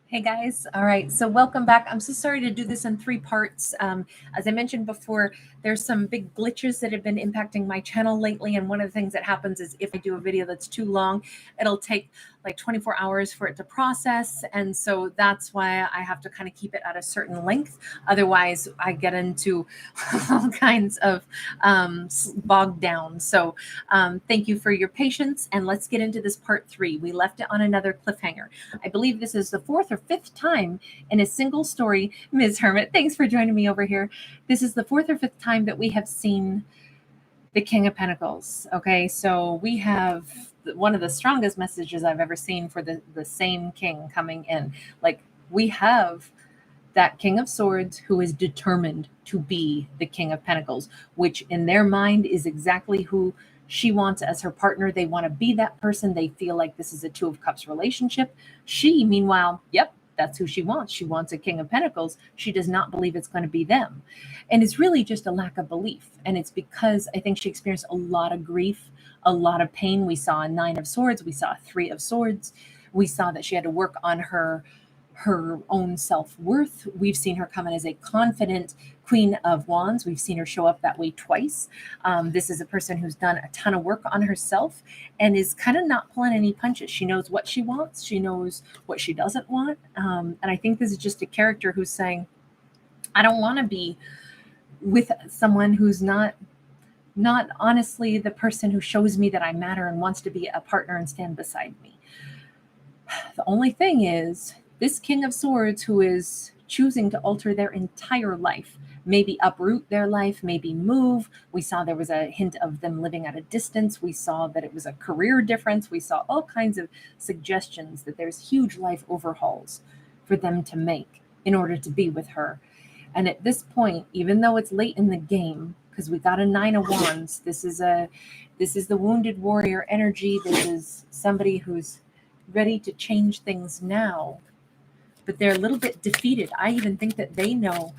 Hey guys. All right. So welcome back. I'm so sorry to do this in three parts. As I mentioned before, there's some big glitches that have been impacting my channel lately. And one of the things that happens is if I do a video that's too long, it'll take like 24 hours for it to process. And so that's why I have to kind of keep it at a certain length. Otherwise, I get into all kinds of bogged down. So thank you for your patience. And let's get into this part three. We left it on another cliffhanger. I believe this is the fourth or fifth time in a single story. Ms. Hermit, thanks for joining me over here. This is the fourth or fifth time that we have seen the King of Pentacles. Okay, so we have one of the strongest messages I've ever seen for the same king coming in. Like, we have that King of Swords who is determined to be the King of Pentacles, which in their mind is exactly who she wants as her partner. They want to be that person. They feel like this is a Two of Cups relationship. She, meanwhile, yep, that's who she wants. She wants a King of Pentacles. She does not believe it's going to be them. And it's really just a lack of belief. And it's because I think she experienced a lot of grief, a lot of pain. We saw a Nine of Swords. We saw a Three of Swords. We saw that she had to work on her own self-worth. We've seen her come in as a confident Queen of Wands. We've seen her show up that way twice. This is a person who's done a ton of work on herself and is kind of not pulling any punches. She knows what she wants. She knows what she doesn't want. And I think this is just a character who's saying, I don't want to be with someone who's not honestly the person who shows me that I matter and wants to be a partner and stand beside me. The only thing is, this King of Swords who is choosing to alter their entire life, maybe uproot their life, maybe move. We saw there was a hint of them living at a distance. We saw that it was a career difference. We saw all kinds of suggestions that there's huge life overhauls for them to make in order to be with her. And at this point, even though it's late in the game, because we got a Nine of Wands, this is the wounded warrior energy. This is somebody who's ready to change things now, but they're a little bit defeated. I even think that they know,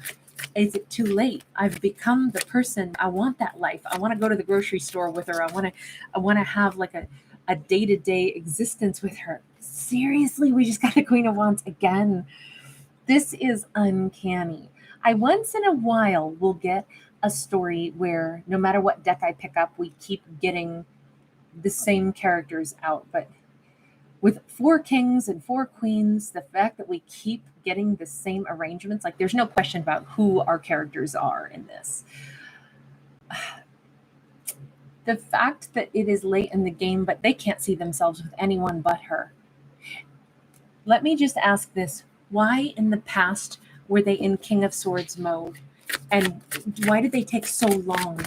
is it too late? I've become the person. I want that life. I want to go to the grocery store with her. I want to have like a day-to-day existence with her. Seriously, we just got a Queen of Wands again. This is uncanny. I once in a while will get a story where no matter what deck I pick up, we keep getting the same characters out, but with four kings and four queens, the fact that we keep getting the same arrangements, like there's no question about who our characters are in this. The fact that it is late in the game, but they can't see themselves with anyone but her. Let me just ask this. Why in the past were they in King of Swords mode? And why did they take so long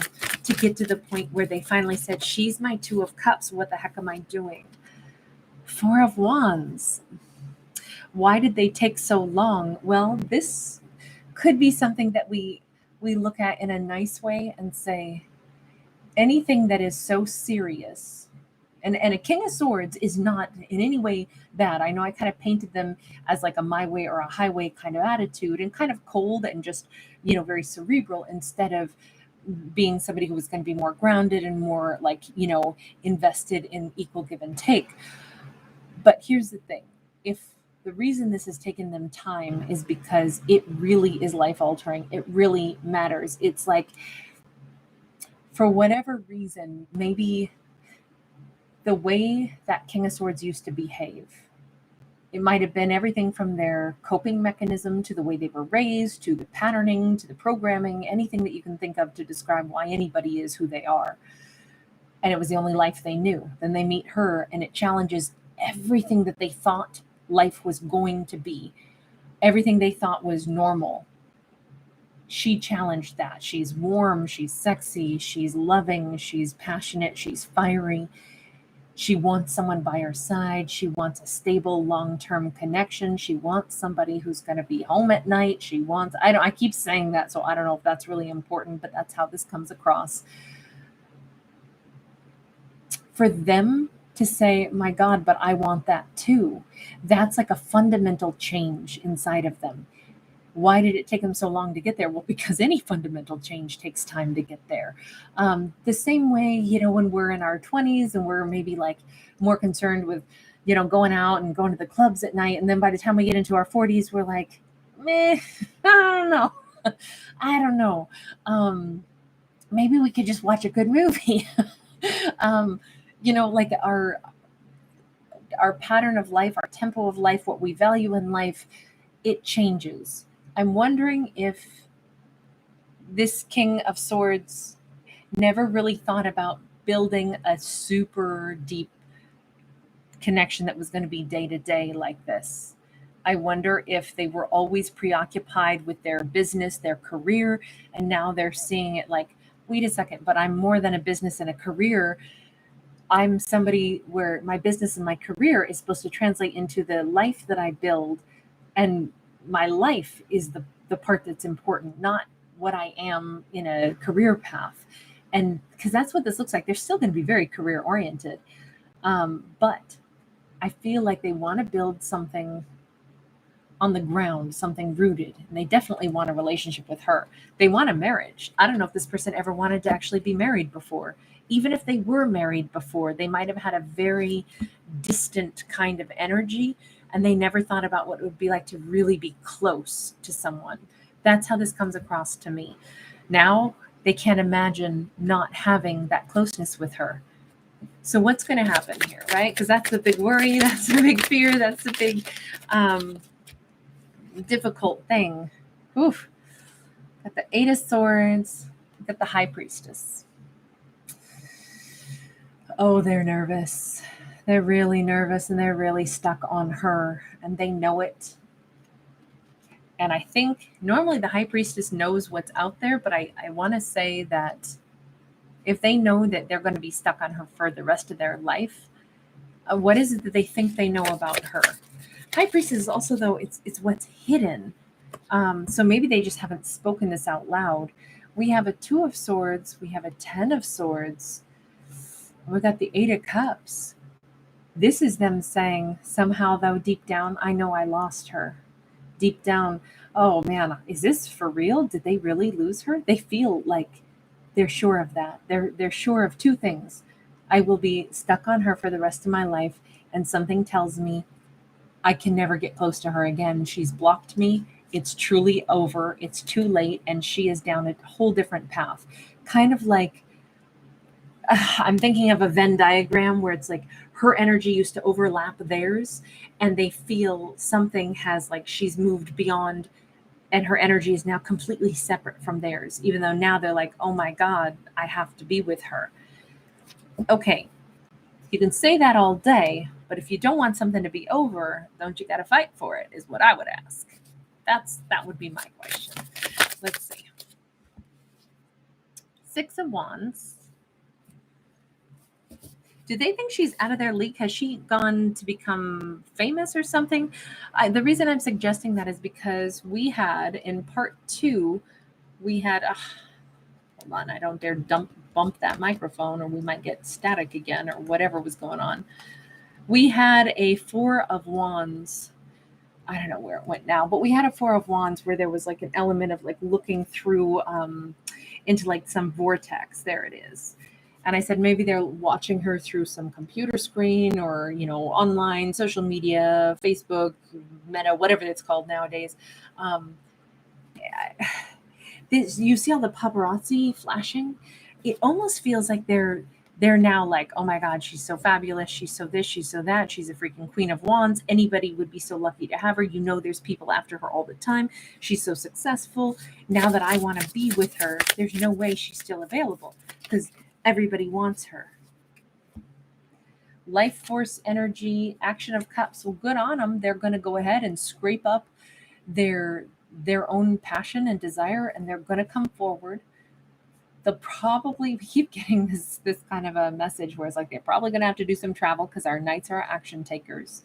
to get to the point where they finally said, she's my Two of Cups, what the heck am I doing? Four of Wands. Why did they take so long? Well, this could be something that we look at in a nice way and say, anything that is so serious, and a King of Swords is not in any way bad. I know I kind of painted them as like a my way or a highway kind of attitude, and kind of cold and just, very cerebral, instead of being somebody who was going to be more grounded and more like, invested in equal give and take. But here's the thing. If the reason this has taken them time is because it really is life altering, it really matters. It's like, for whatever reason, maybe the way that King of Swords used to behave, it might have been everything from their coping mechanism to the way they were raised, to the patterning, to the programming, anything that you can think of to describe why anybody is who they are. And it was the only life they knew. Then they meet her, and it challenges everything that they thought life was going to be, everything they thought was normal. She challenged that. She's warm, she's sexy, she's loving, she's passionate, she's fiery. She wants someone by her side. She wants a stable, long-term connection. She wants somebody who's going to be home at night. She wants, I keep saying that, so I don't know if that's really important, but that's how this comes across. For them to say, my God, but I want that too. That's like a fundamental change inside of them. Why did it take them so long to get there? Well, because any fundamental change takes time to get there. The same way, when we're in our 20s and we're maybe like more concerned with, going out and going to the clubs at night. And then by the time we get into our 40s, we're like, meh, I don't know. I don't know. Maybe we could just watch a good movie. Like our pattern of life, our tempo of life, what we value in life, it changes. I'm wondering if this King of Swords never really thought about building a super deep connection that was going to be day to day like this. I wonder if they were always preoccupied with their business, their career, and now they're seeing it like, wait a second, but I'm more than a business and a career. I'm somebody where my business and my career is supposed to translate into the life that I build. And my life is the part that's important, not what I am in a career path. And because that's what this looks like. They're still going to be very career oriented. But I feel like they want to build something on the ground, something rooted. And they definitely want a relationship with her. They want a marriage. I don't know if this person ever wanted to actually be married before. Even if they were married before, they might have had a very distant kind of energy, and they never thought about what it would be like to really be close to someone. That's how this comes across to me. Now they can't imagine not having that closeness with her. So what's going to happen here, right? Because that's the big worry, that's the big fear, that's the big difficult thing. Oof. Got the Eight of Swords, got the High Priestess. Oh, they're nervous. They're really nervous, and they're really stuck on her, and they know it. And I think normally the High Priestess knows what's out there, but I want to say that if they know that they're going to be stuck on her for the rest of their life, what is it that they think they know about her? High Priestess is also, though, it's what's hidden. So maybe they just haven't spoken this out loud. We have a Two of Swords. We have a Ten of Swords. We got the Eight of Cups. This is them saying, somehow, though, deep down, I know I lost her. Deep down, oh man, is this for real? Did they really lose her? They feel like they're sure of that. They're sure of two things. I will be stuck on her for the rest of my life, and something tells me I can never get close to her again. She's blocked me. It's truly over. It's too late, and she is down a whole different path. Kind of like I'm thinking of a Venn diagram where it's like her energy used to overlap theirs, and they feel something has, like, she's moved beyond, and her energy is now completely separate from theirs, even though now they're like, oh my God, I have to be with her. Okay, you can say that all day, but if you don't want something to be over, don't you got to fight for it, is what I would ask. That would be my question. Let's see. Six of Wands. Do they think she's out of their league? Has she gone to become famous or something? The reason I'm suggesting that is because we had, in part 2, we had, hold on, I don't dare bump that microphone or we might get static again or whatever was going on. We had a Four of Wands. I don't know where it went now, but we had a Four of Wands where there was like an element of like looking through into like some vortex. There it is. And I said, maybe they're watching her through some computer screen or, online, social media, Facebook, Meta, whatever it's called nowadays. You see all the paparazzi flashing? It almost feels like they're now like, oh my God, she's so fabulous. She's so this, she's so that. She's a freaking Queen of Wands. Anybody would be so lucky to have her. There's people after her all the time. She's so successful. Now that I want to be with her, there's no way she's still available because everybody wants her. Life force energy, Action of Cups. Well, good on them. They're going to go ahead and scrape up their own passion and desire, and they're going to come forward. They'll probably keep getting this kind of a message where it's like they're probably going to have to do some travel because our knights are action takers.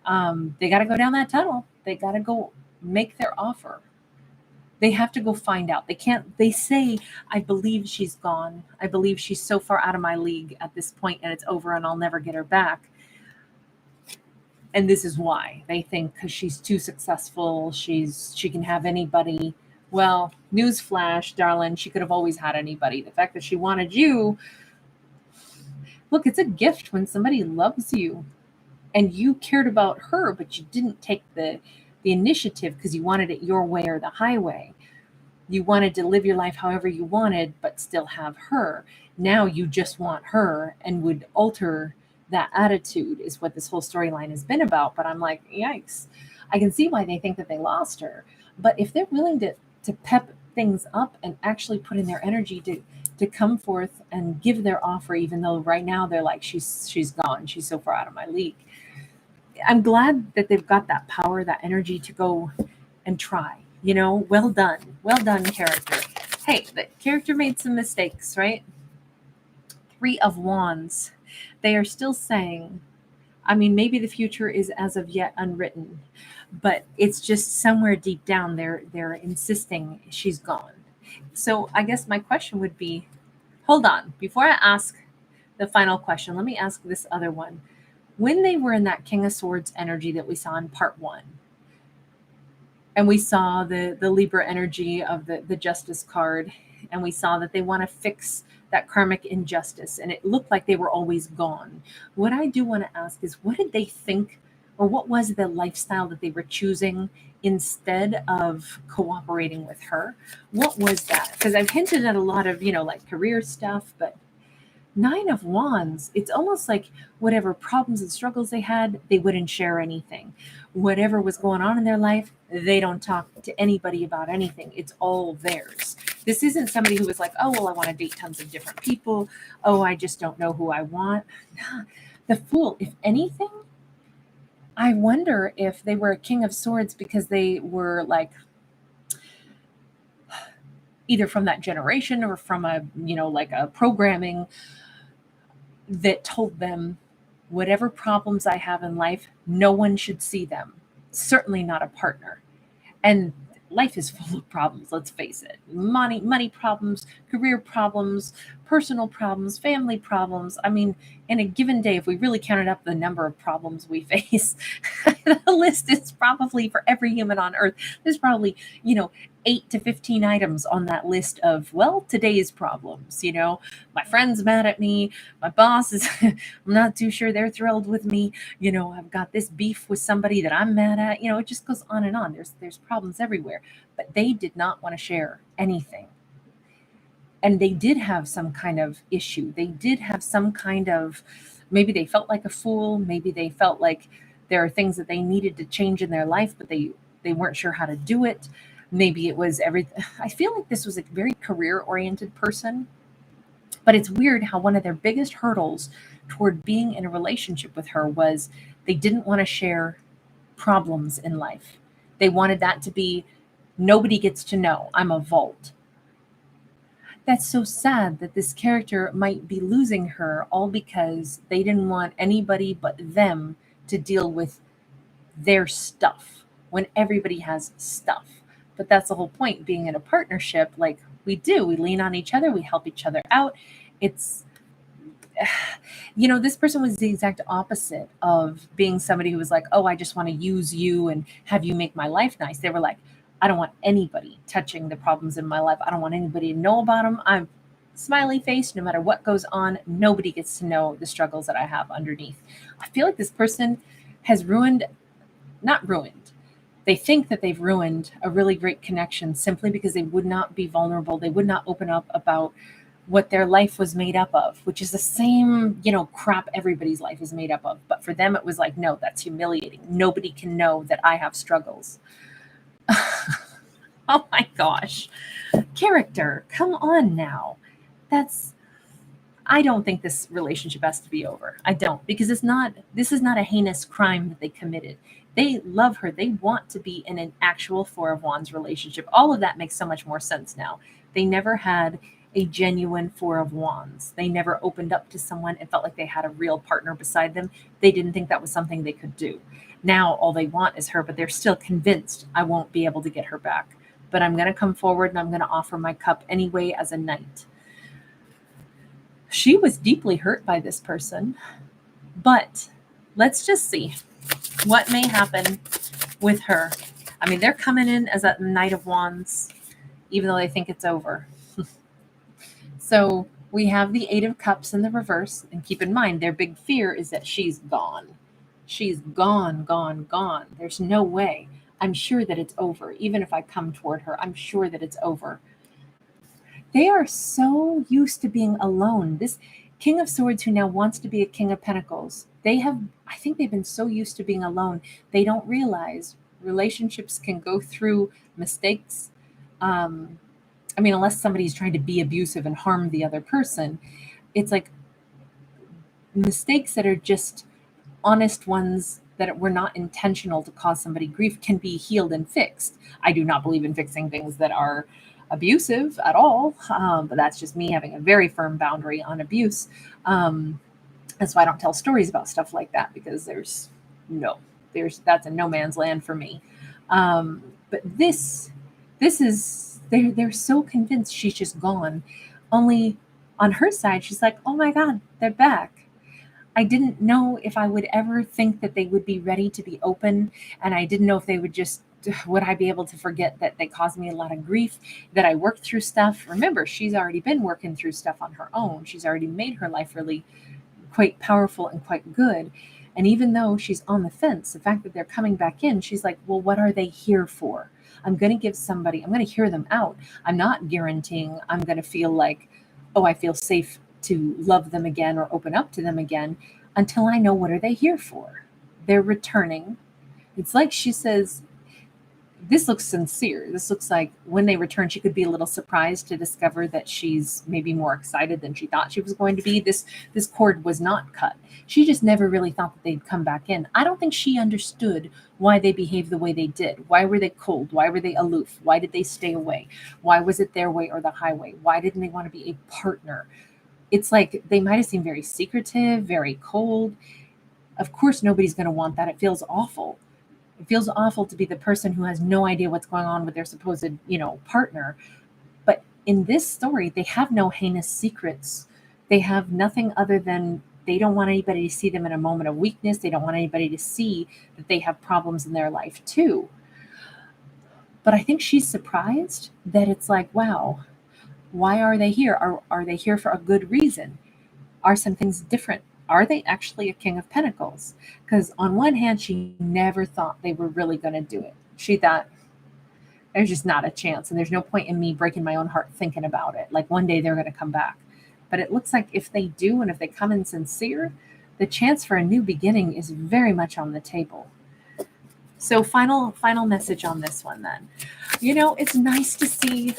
They got to go down that tunnel. They got to go make their offer. They have to go find out. They say, I believe she's gone. I believe she's so far out of my league at this point and it's over and I'll never get her back. And this is why. They think because she's too successful, she can have anybody. Well, newsflash, darling, she could have always had anybody. The fact that she wanted you, look, it's a gift when somebody loves you. and you cared about her, but you didn't take the initiative because you wanted it your way or the highway. You wanted to live your life however you wanted, but still have her. Now you just want her and would alter that attitude, is what this whole storyline has been about. But I'm like, yikes. I can see why they think that they lost her. But if they're willing to pep things up and actually put in their energy to come forth and give their offer, even though right now they're like, she's gone. She's so far out of my league. I'm glad that they've got that power, that energy to go and try. Well done. Well done, character. Hey, the character made some mistakes, right? Three of Wands. They are still saying, I mean, maybe the future is as of yet unwritten, but it's just somewhere deep down they're insisting she's gone. So I guess my question would be, hold on, before I ask the final question, let me ask this other one. When they were in that King of Swords energy that we saw in part one, and we saw the Libra energy of the Justice card, and we saw that they want to fix that karmic injustice, and it looked like they were always gone. What I do want to ask is, what did they think, or what was the lifestyle that they were choosing instead of cooperating with her? What was that? Because I've hinted at a lot of, like career stuff, but Nine of Wands, it's almost like whatever problems and struggles they had, they wouldn't share anything. Whatever was going on in their life, they don't talk to anybody about anything. It's all theirs. This isn't somebody who was like, oh, well, I want to date tons of different people. Oh, I just don't know who I want. Nah. The Fool, if anything, I wonder if they were a King of Swords because they were like either from that generation or from a, like a programming that told them, whatever problems I have in life, no one should see them. Certainly not a partner. And life is full of problems, let's face it. Money problems, career problems, personal problems, family problems. I mean, in a given day, if we really counted up the number of problems we face, the list is probably, for every human on earth, there's probably, 8 to 15 items on that list of, well, today's problems. My friend's mad at me, my boss is I'm not too sure they're thrilled with me. I've got this beef with somebody that I'm mad at. It just goes on and on. There's problems everywhere. But they did not want to share anything. And they did have some kind of issue. They did have some kind of, maybe they felt like a fool. Maybe they felt like there are things that they needed to change in their life, but they weren't sure how to do it. Maybe it was everything. I feel like this was a very career oriented person. But it's weird how one of their biggest hurdles toward being in a relationship with her was they didn't want to share problems in life. They wanted that to be, nobody gets to know. I'm a vault. That's so sad that this character might be losing her all because they didn't want anybody but them to deal with their stuff when everybody has stuff. But that's the whole point, being in a partnership. Like, we lean on each other, we help each other out. It's this person was the exact opposite of being somebody who was like, oh, I just want to use you and have you make my life nice. They were like, I don't want anybody touching the problems in my life. I don't want anybody to know about them. I'm smiley face. No matter what goes on, nobody gets to know the struggles that I have underneath. I feel like this person has not ruined. They think that they've ruined a really great connection simply because they would not be vulnerable. They would not open up about what their life was made up of, which is the same, crap everybody's life is made up of. But for them, it was like, no, that's humiliating. Nobody can know that I have struggles. Oh my gosh. Character, come on now. I don't think this relationship has to be over. I don't, because this is not a heinous crime that they committed. They love her. They want to be in an actual Four of Wands relationship. All of that makes so much more sense now. They never had a genuine Four of Wands. They never opened up to someone and felt like they had a real partner beside them. They didn't think that was something they could do. Now all they want is her, but they're still convinced, I won't be able to get her back. But I'm going to come forward and I'm going to offer my cup anyway as a knight. She was deeply hurt by this person, but let's just see what may happen with her. I mean, they're coming in as a Knight of Wands, even though they think it's over. So we have the Eight of Cups in the reverse, and keep in mind, their big fear is that she's gone. She's gone, gone, gone. There's no way. I'm sure that it's over. Even if I come toward her, I'm sure that it's over. They are so used to being alone. This King of Swords who now wants to be a King of Pentacles, I think they've been so used to being alone, they don't realize relationships can go through mistakes. I mean, unless somebody's trying to be abusive and harm the other person, it's like mistakes that are just honest ones that were not intentional to cause somebody grief can be healed and fixed. I do not believe in fixing things that are abusive at all, but that's just me having a very firm boundary on abuse. That's why I don't tell stories about stuff like that, because that's a no man's land for me. But this is they're so convinced she's just gone. Only on her side, she's like, oh my God, they're back. I didn't know if I would ever think that they would be ready to be open. And I didn't know if would I be able to forget that they caused me a lot of grief, that I worked through stuff. Remember, she's already been working through stuff on her own. She's already made her life really quite powerful and quite good. And even though she's on the fence, the fact that they're coming back in, she's like, well, what are they here for? I'm going to hear them out. I'm not guaranteeing I'm going to feel like, oh, I feel safe to love them again or open up to them again until I know what are they here for. They're returning. It's like she says, this looks sincere. This looks like when they return, she could be a little surprised to discover that she's maybe more excited than she thought she was going to be. This cord was not cut. She just never really thought that they'd come back in. I don't think she understood why they behaved the way they did. Why were they cold? Why were they aloof? Why did they stay away? Why was it their way or the highway? Why didn't they want to be a partner? It's like they might have seemed very secretive, very cold. Of course, nobody's going to want that. It feels awful. It feels awful to be the person who has no idea what's going on with their supposed, partner. But in this story, they have no heinous secrets. They have nothing other than they don't want anybody to see them in a moment of weakness. They don't want anybody to see that they have problems in their life too. But I think she's surprised that it's like, wow, why are they here? Are they here for a good reason? Are some things different? Are they actually a King of Pentacles? Because on one hand, she never thought they were really going to do it. She thought, there's just not a chance. And there's no point in me breaking my own heart thinking about it. Like one day they're going to come back. But it looks like if they do, and if they come in sincere, the chance for a new beginning is very much on the table. So final message on this one then. It's nice to see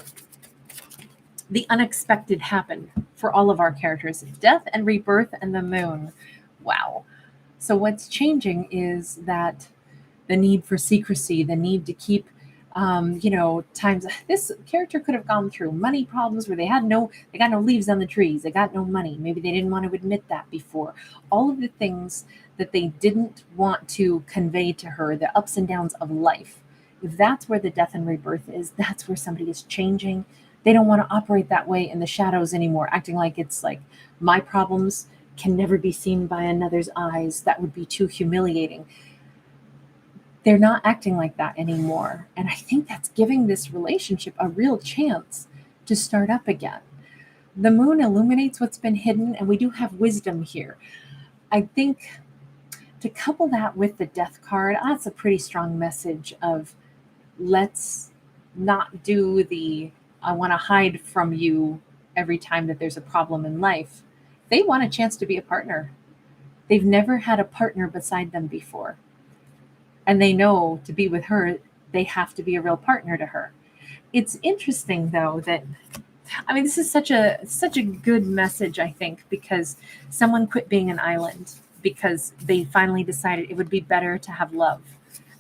the unexpected happen for all of our characters. Death and rebirth and the moon. Wow. So what's changing is that the need for secrecy, the need to keep, times this character could have gone through money problems where they got no leaves on the trees. They got no money. Maybe they didn't want to admit that before. All of the things that they didn't want to convey to her, the ups and downs of life. If that's where the death and rebirth is, that's where somebody is changing. They don't want to operate that way in the shadows anymore, acting like it's like my problems can never be seen by another's eyes. That would be too humiliating. They're not acting like that anymore. And I think that's giving this relationship a real chance to start up again. The moon illuminates what's been hidden, and we do have wisdom here. I think to couple that with the death card, that's a pretty strong message of let's not do the I want to hide from you every time that there's a problem in life. They want a chance to be a partner. They've never had a partner beside them before. And they know to be with her, they have to be a real partner to her. It's interesting though that, this is such a good message, I think, because someone quit being an island because they finally decided it would be better to have love.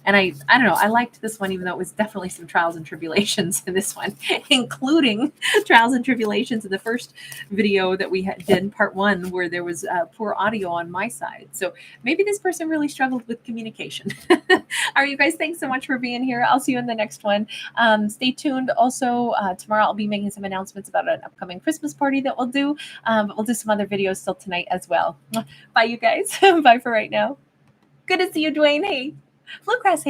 And I don't know, I liked this one, even though it was definitely some trials and tribulations in this one, including trials and tribulations in the first video that we did, part 1, where there was poor audio on my side. So maybe this person really struggled with communication. All right, you guys, thanks so much for being here. I'll see you in the next one. Stay tuned. Also, tomorrow I'll be making some announcements about an upcoming Christmas party that we'll do. But we'll do some other videos still tonight as well. Bye, you guys. Bye for right now. Good to see you, Dwayne. Hey. Bluegrass